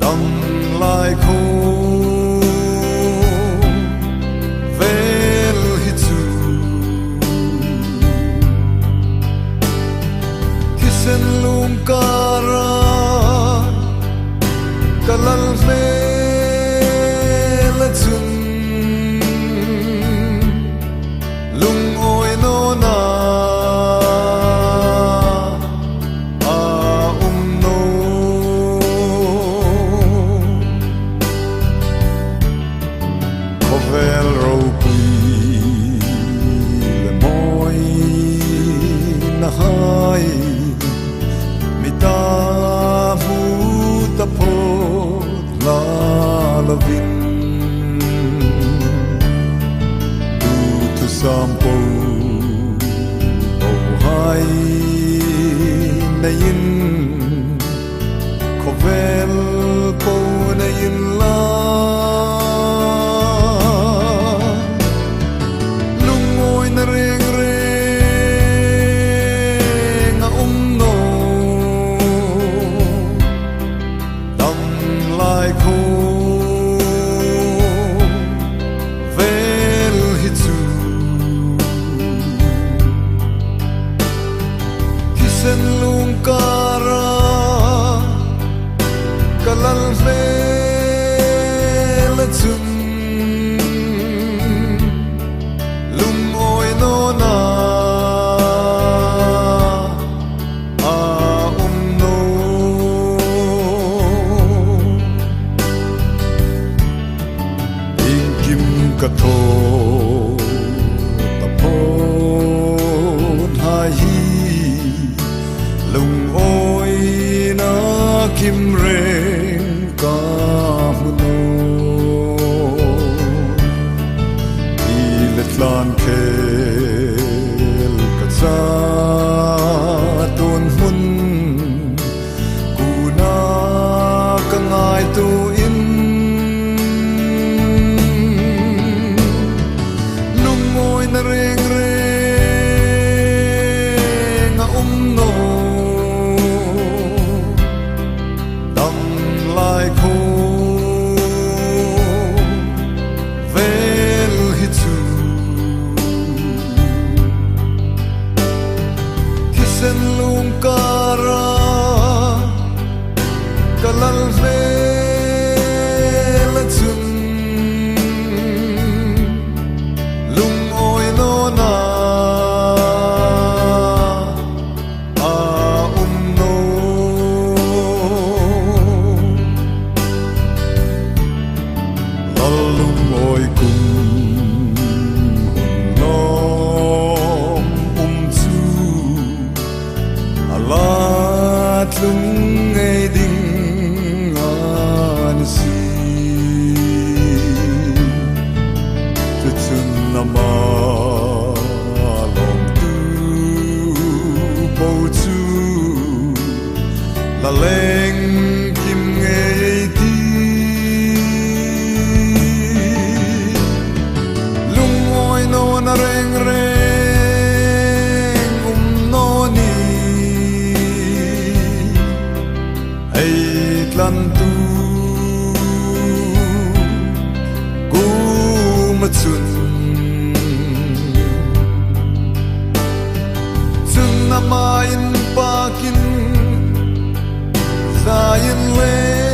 đầm lại khô vel hi chu kisen lung kara kalal ve la chun lung oi no na vel ro pui le moi na hai mi ta vu ta po la lovin tu sam po hai na yin ko vel po na yin la lại khô vel hi chu kisen lung kara kalal ve la chun lung oi no na ka tho ta phon hai hi lung oi na kim reng ka muno i letlan kel ka cha ton hun ku na ka ngai tu in na reng reng a no đầm lại khô vel hi chu kisen lung kara kalal ve la chun lung oi cùng nom chu alat lung ngei ding an si tu chun nama long tu bo chu la leng kim ngei ti na reng reng no ni ai tlan tu gu ma chun chung na ma in pa kin za in le